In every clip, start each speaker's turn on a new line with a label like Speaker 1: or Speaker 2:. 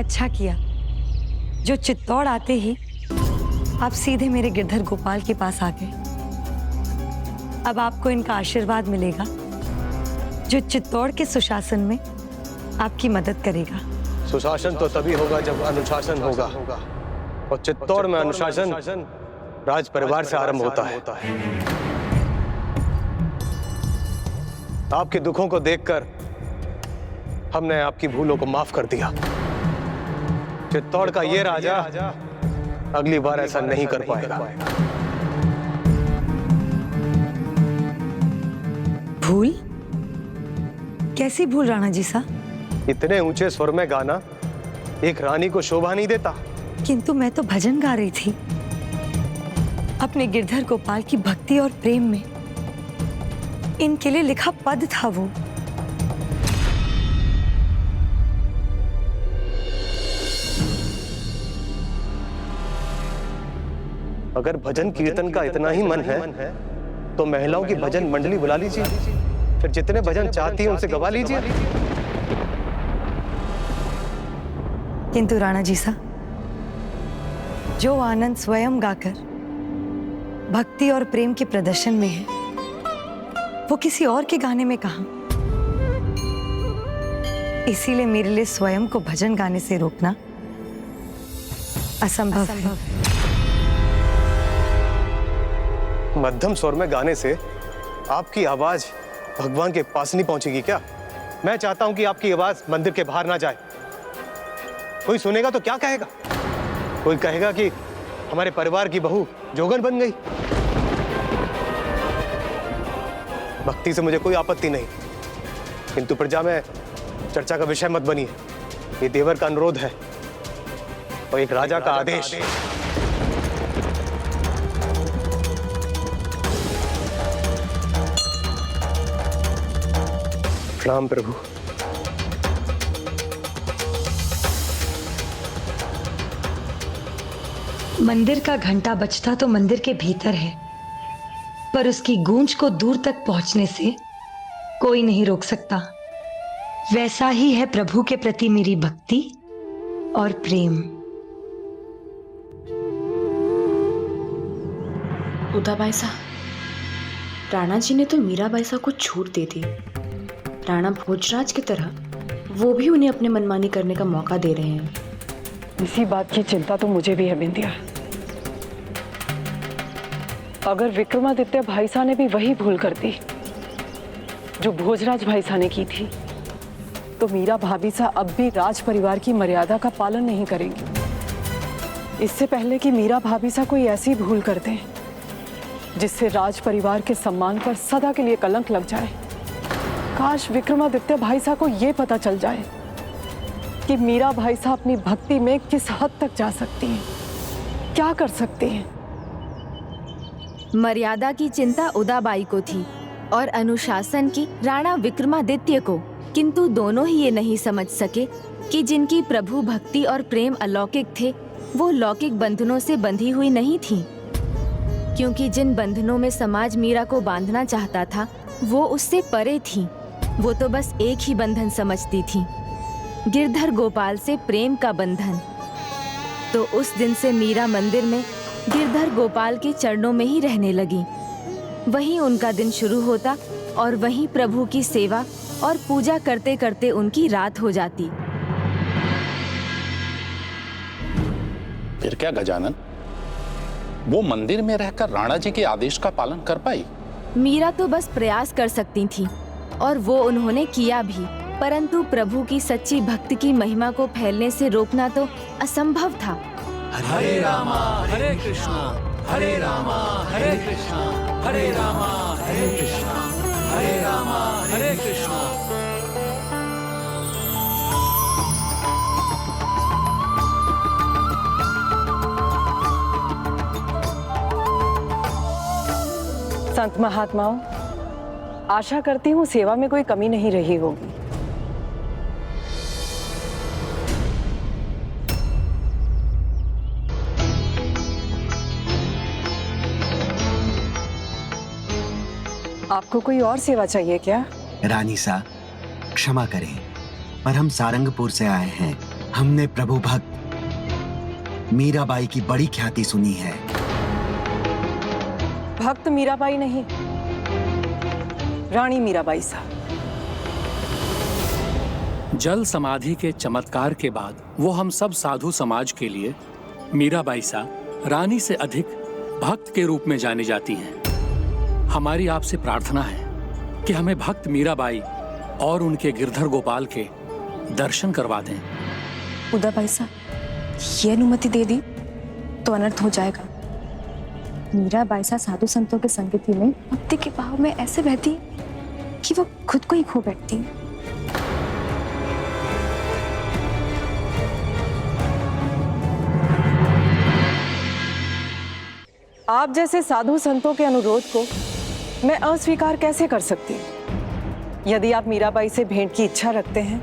Speaker 1: अच्छा किया जो चित्तौड़ आते ही आप सीधे मेरे गिरधर गोपाल के पास आ गए। अब आपको इनका आशीर्वाद मिलेगा जो चित्तौड़ के सुशासन में आपकी मदद करेगा।
Speaker 2: सुशासन तो तभी होगा जब अनुशासन होगा, और चित्तौड़ में अनुशासन राज परिवार से आरंभ होता है। आपके दुखों को देखकर हमने आपकी भूलों को माफ कर दिया। चित्तौड़ का ये राजा अगली बार ऐसा नहीं कर पाएगा।
Speaker 1: भूल? कैसी भूल राणा जी सा?
Speaker 2: इतने ऊंचे स्वर में गाना एक रानी को शोभा नहीं देता।
Speaker 1: किंतु मैं तो भजन गा रही थी, अपने गिरधर गोपाल की भक्ति और प्रेम में इनके लिए लिखा पद था वो।
Speaker 2: अगर भजन कीर्तन का इतना ही मन है तो महिलाओं की भजन मंडली बुला लीजिए, फिर जितने भजन चाहती हैं उनसे गवा लीजिए।
Speaker 1: किंतु राणा जी सा, जो आनंद स्वयं गाकर भक्ति और प्रेम के प्रदर्शन में है वो किसी और के गाने में कहां। इसीलिए मेरे लिए स्वयं को भजन गाने से रोकना असंभव है।
Speaker 2: मध्यम स्वर में गाने से आपकी आवाज भगवान के पास नहीं पहुंचेगी क्या? मैं चाहता हूं कि आपकी आवाज मंदिर के बाहर ना जाए। कोई सुनेगा तो क्या कहेगा? कोई कहेगा कि हमारे परिवार की बहू जोगन बन गई। भक्ति से मुझे कोई आपत्ति नहीं, किंतु प्रजा में चर्चा का विषय मत बनिए। ये देवर का अनुरोध है और एक राजा का आदेश। प्रणाम प्रभु।
Speaker 1: मंदिर का घंटा बजता तो मंदिर के भीतर है, पर उसकी गूंज को दूर तक पहुंचने से कोई नहीं रोक सकता। वैसा ही है प्रभु के प्रति मेरी भक्ति और प्रेम।
Speaker 3: उदाबाई सा, राणा जी ने तो मीराबाई सा को छूट दे दी। राणा भोजराज की तरह वो भी उन्हें अपने मनमानी करने का मौका दे रहे हैं।
Speaker 4: इसी बात की चिंता तो मुझे भी है बिंदिया। अगर विक्रमादित्य भाईसा ने भी वही भूल कर दी जो भोजराज भाईसा ने की थी, तो मीरा भाभी सा अब भी राज परिवार की मर्यादा का पालन नहीं करेंगी। इससे पहले कि मीरा भाभी सा कोई ऐसी भूल कर दे जिससे राज परिवार के सम्मान पर सदा के लिए कलंक लग जाए, काश विक्रमादित्य भाईसा को यह पता चल जाए कि मीरा भाईसा अपनी भक्ति में किस हद तक जा सकती हैं, क्या कर सकती हैं।
Speaker 5: मर्यादा की चिंता उदाबाई को थी और अनुशासन की राणा विक्रमादित्य को, किंतु दोनों ही ये नहीं समझ सके कि जिनकी प्रभु भक्ति और प्रेम अलौकिक थे वो लौकिक बंधनों से बंधी हुई नहीं थी, क्योंकि जिन बंधनों में समाज मीरा को बांधना चाहता था वो उससे परे थी। वो तो बस एक ही बंधन समझती थी, गिरधर गोपाल से प्रेम का बंधन। तो उस दिन से मीरा मंदिर में गिरधर गोपाल के चरणों में ही रहने लगी। वहीं उनका दिन शुरू होता और वहीं प्रभु की सेवा और पूजा करते करते उनकी रात हो जाती।
Speaker 6: फिर क्या गजानन, वो मंदिर में रहकर राणा जी के आदेश का पालन कर पाई?
Speaker 5: मीरा तो बस प्रयास कर सकती थी और वो उन्होंने किया भी, परंतु प्रभु की सच्ची भक्ति की महिमा को फैलने से रोकना तो असंभव था।
Speaker 7: हरे रामा हरे कृष्णा, हरे रामा हरे कृष्णा, हरे रामा हरे कृष्णा, हरे रामा हरे कृष्णा।
Speaker 4: संत महात्माओं, आशा करती हूँ सेवा में कोई कमी नहीं रही होगी। आपको कोई और सेवा चाहिए क्या?
Speaker 8: रानी सा, क्षमा करें, पर हम सारंगपुर से आए हैं हमने प्रभु भक्त मीराबाई की बड़ी ख्याति सुनी है।
Speaker 4: भक्त मीराबाई नहीं, रानी मीराबाई सा।
Speaker 7: जल समाधि के चमत्कार के बाद वो हम सब साधु समाज के लिए मीराबाई सा रानी से अधिक भक्त के रूप में जानी जाती हैं। हमारी आपसे प्रार्थना है कि हमें भक्त मीराबाई और उनके गिरधर गोपाल के दर्शन करवा दें।
Speaker 3: उदाबाई सा, ये अनुमति दे दी तो अनर्थ हो जाएगा। मीराबाई सा साधु संतों के संगति में भक्ति के भाव में ऐसे बहती कि वो खुद को ही खो बैठती।
Speaker 4: आप जैसे साधु संतों के अनुरोध को मैं अस्वीकार कैसे कर सकती हूँ? यदि आप मीराबाई से भेंट की इच्छा रखते हैं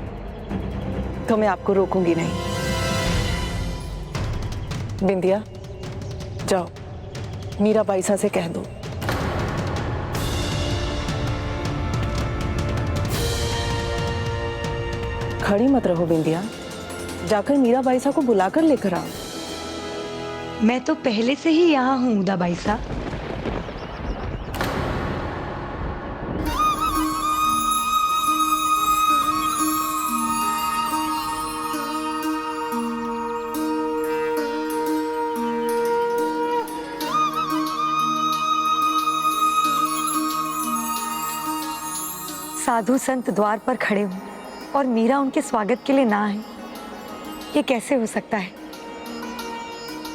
Speaker 4: तो मैं आपको रोकूंगी नहीं। बिंदिया, जाओ मीराबाई सा से कह दो। खड़ी मत रहो बिंदिया, जाकर मीराबाई सा को बुलाकर लेकर आओ।
Speaker 1: मैं तो पहले से ही यहाँ हूँ उदाबाई सा। साधु संत द्वार पर खड़े हों और मीरा उनके स्वागत के लिए ना आए, ये कैसे हो सकता है?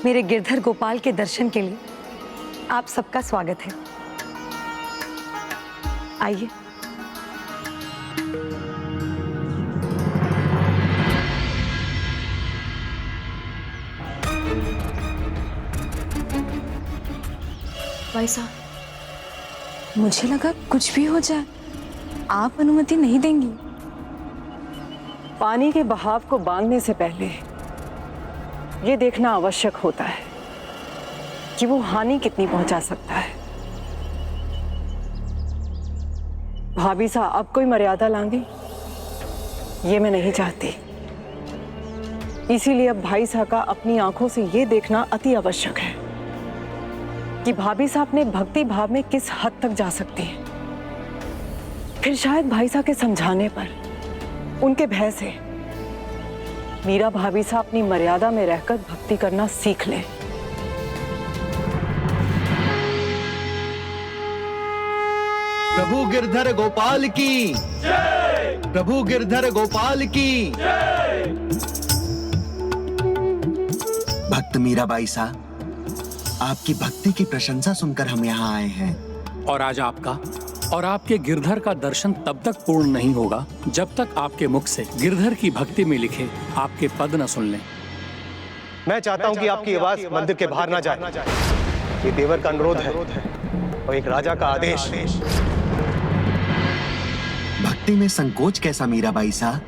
Speaker 1: मेरे गिरधर गोपाल के दर्शन के लिए आप सबका स्वागत है। आइए।
Speaker 3: भाई साहब, मुझे लगा कुछ भी हो जाए आप अनुमति नहीं देंगी।
Speaker 4: पानी के बहाव को बांधने से पहले ये देखना आवश्यक होता है कि वो हानि कितनी पहुंचा सकता है। भाभी सा अब कोई मर्यादा लांगी, ये मैं नहीं चाहती। इसीलिए अब भाई साहब का अपनी आंखों से ये देखना अति आवश्यक है कि भाभी साहब अपने भक्ति भाव में किस हद तक जा सकती है। फिर शायद भाई साहब के समझाने पर, उनके भय से मीरा भाभी साहब अपनी मर्यादा में रहकर भक्ति करना सीख ले।
Speaker 8: प्रभु गिरधर गोपाल की जय! प्रभु गिरधर गोपाल की जय! भक्त मीराबाई सा, आपकी भक्ति की प्रशंसा सुनकर हम यहाँ आए हैं।
Speaker 7: और आज आपका और आपके गिरधर का दर्शन तब तक पूर्ण नहीं होगा जब तक आपके मुख से गिरधर की भक्ति में लिखे आपके पद न सुन लें।
Speaker 2: मैं चाहता हूं कि आपकी आवाज मंदिर के बाहर ना जाए। ये देवर का अनुरोध है और एक राजा का आदेश।
Speaker 8: भक्ति में संकोच कैसा मीराबाई सा?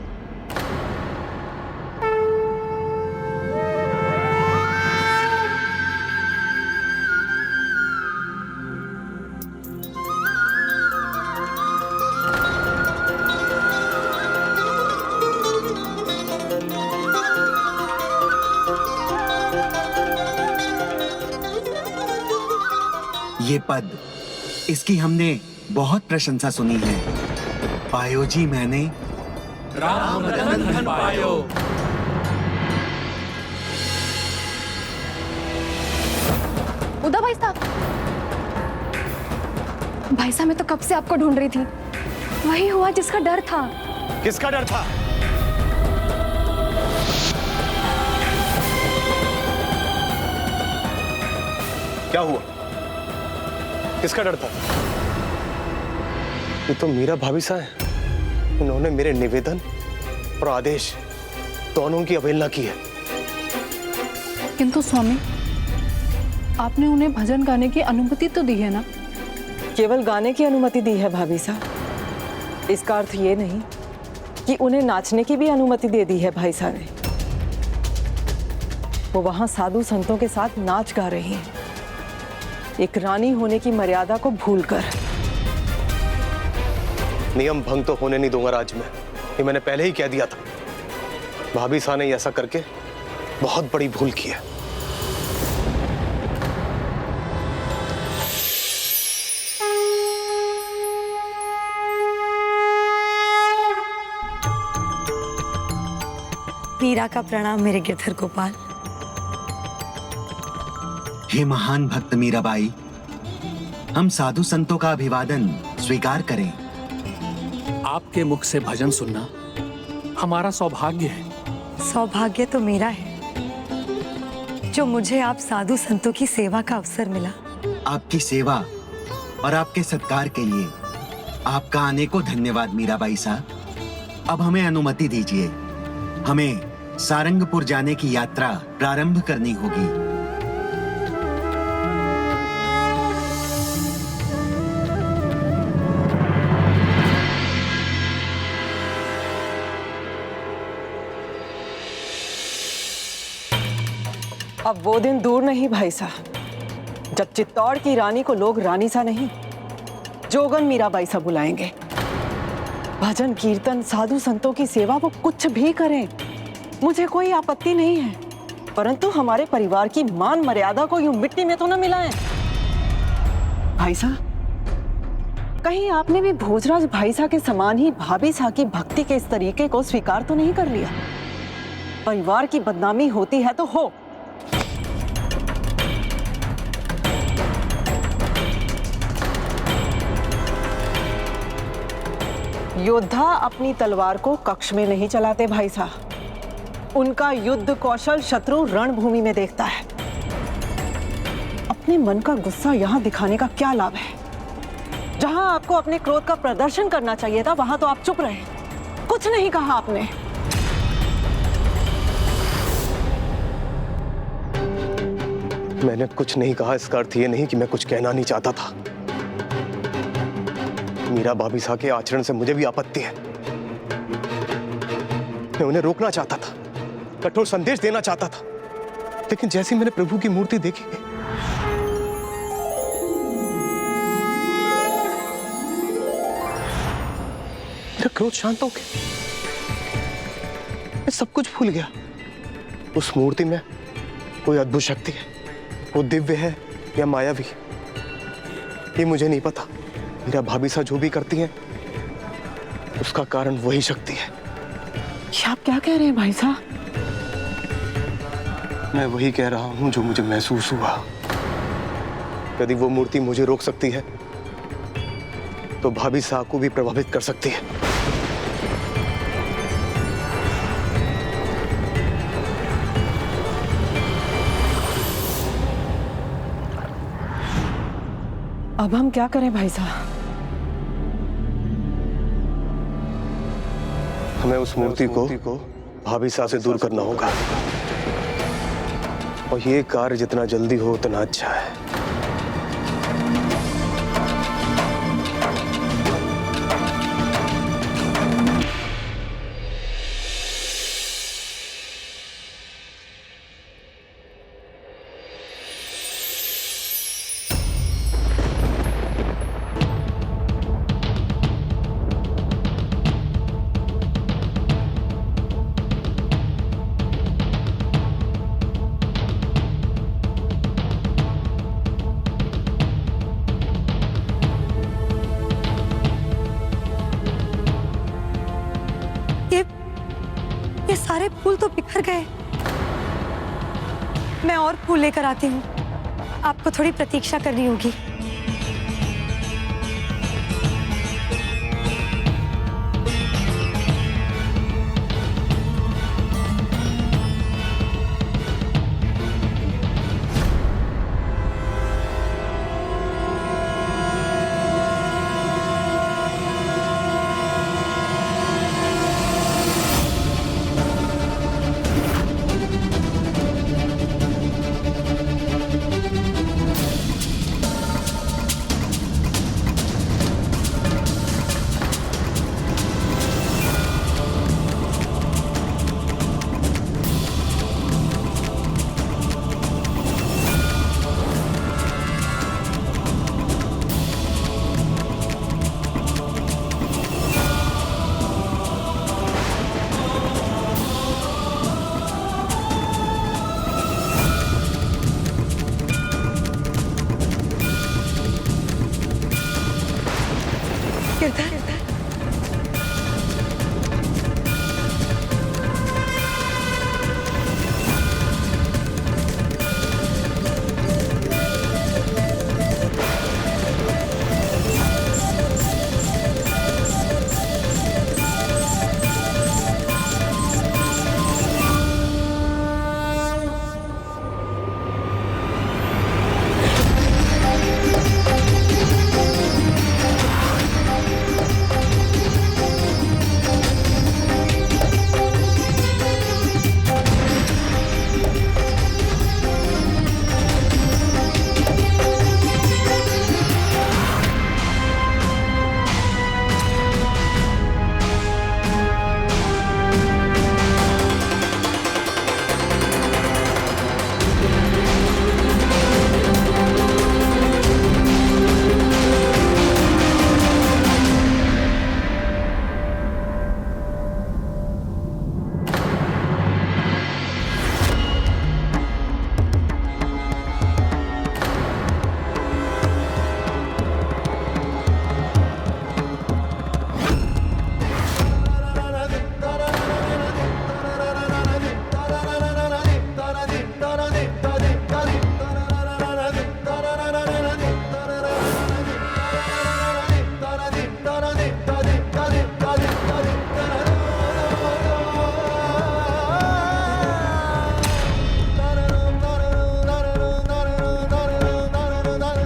Speaker 8: ये पद, इसकी हमने बहुत प्रशंसा सुनी है। पायो जी मैंने
Speaker 7: राम रतन धन पायो।
Speaker 3: उदा भाई साहब, भाई साहब मैं तो कब से आपको ढूंढ रही थी। वही हुआ जिसका डर था।
Speaker 2: किसका डर था? क्या हुआ? किसका डर था? ये तो मीरा भाभी सा है। उन्होंने मेरे निवेदन और आदेश दोनों की अवहेलना की है।
Speaker 9: किंतु स्वामी, आपने उन्हें भजन गाने की अनुमति तो दी है ना?
Speaker 4: केवल गाने की अनुमति दी है भाभी साहब। इसका अर्थ ये नहीं कि उन्हें नाचने की भी अनुमति दे दी है भाई साहब ने। वो वहां साधु संतों के साथ नाच गा रही हैं, एक रानी होने की मर्यादा को भूलकर।
Speaker 2: नियम भंग तो होने नहीं दूंगा राज्य में, ये मैंने पहले ही कह दिया था। भाभी साहब ने ऐसा करके बहुत बड़ी भूल की है।
Speaker 1: मीरा का प्रणाम मेरे गिरधर गोपाल।
Speaker 8: हे महान भक्त मीराबाई, हम साधु संतों का अभिवादन स्वीकार करें।
Speaker 7: आपके मुख से भजन सुनना हमारा सौभाग्य है।
Speaker 1: सौभाग्य तो मेरा है जो मुझे आप साधु संतों की सेवा का अवसर मिला।
Speaker 8: आपकी सेवा और आपके सत्कार के लिए आपका अनेकों धन्यवाद मीराबाई साहब। अब हमें अनुमति दीजिए, हमें सारंगपुर जाने की यात्रा प्रारंभ करनी होगी।
Speaker 4: अब वो दिन दूर नहीं भाई साहब जब चित्तौड़ की रानी को लोग रानी सा नहीं, जोगन मीराबाई सा बुलाएंगे। भजन कीर्तन साधु संतों की सेवा वो कुछ भी करें, मुझे कोई आपत्ति नहीं है, परंतु हमारे परिवार की मान मर्यादा को यूं मिट्टी में तो न मिलाएं। भाई साहब, कहीं आपने भी भोजराज भाई साहब के समान ही भाभी साहब की भक्ति के इस तरीके को स्वीकार तो नहीं कर लिया? परिवार की बदनामी होती है तो हो, योद्धा अपनी तलवार को कक्ष में नहीं चलाते भाई साहब, उनका युद्ध कौशल शत्रु रणभूमि में देखता है। अपने मन का गुस्सा यहां दिखाने का क्या लाभ है? जहां आपको अपने क्रोध का प्रदर्शन करना चाहिए था वहां तो आप चुप रहे, कुछ नहीं कहा आपने।
Speaker 2: मैंने कुछ नहीं कहा, इसका अर्थ ये नहीं कि मैं कुछ कहना नहीं चाहता था। मीरा भाभी साहब के आचरण से मुझे भी आपत्ति है। मैं उन्हें रोकना चाहता था, कठोर संदेश देना चाहता था, लेकिन जैसे मैंने प्रभु की मूर्ति देखी, मेरा क्रोध शांत हो गया। मैं सब कुछ भूल गया। उस मूर्ति में कोई अद्भुत शक्ति है, वो दिव्य है या मायावी, ये मुझे नहीं पता। मेरा भाभी साहब जो भी करती हैं, उसका कारण वही शक्ति है।
Speaker 4: ये आप क्या कह रहे हैं भाई साहब?
Speaker 2: मैं वही कह रहा हूं जो मुझे महसूस हुआ। यदि वो मूर्ति मुझे रोक सकती है, तो भाभी साहब को भी प्रभावित कर सकती है।
Speaker 4: अब हम क्या करें भाई साहब?
Speaker 2: हमें उस मूर्ति को भाभी साहब से दूर करना होगा, और ये कार्य जितना जल्दी हो उतना अच्छा है।
Speaker 1: ये सारे फूल तो बिखर गए। मैं और फूल लेकर आती हूँ, आपको थोड़ी प्रतीक्षा करनी होगी।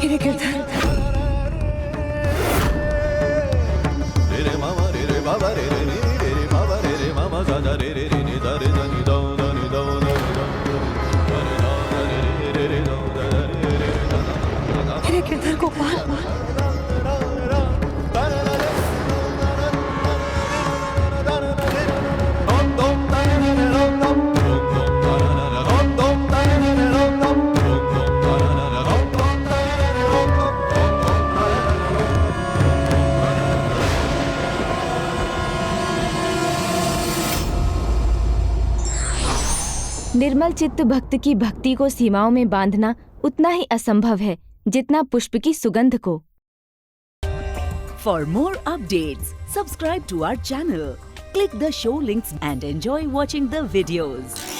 Speaker 1: मेरे गिरधर। मेरे गिरधर गोपाल।
Speaker 5: निर्मल चित्त भक्त की भक्ति को सीमाओं में बांधना उतना ही असंभव है जितना पुष्प की सुगंध को।
Speaker 10: For more updates, subscribe to our channel, click the show links and enjoy watching the videos.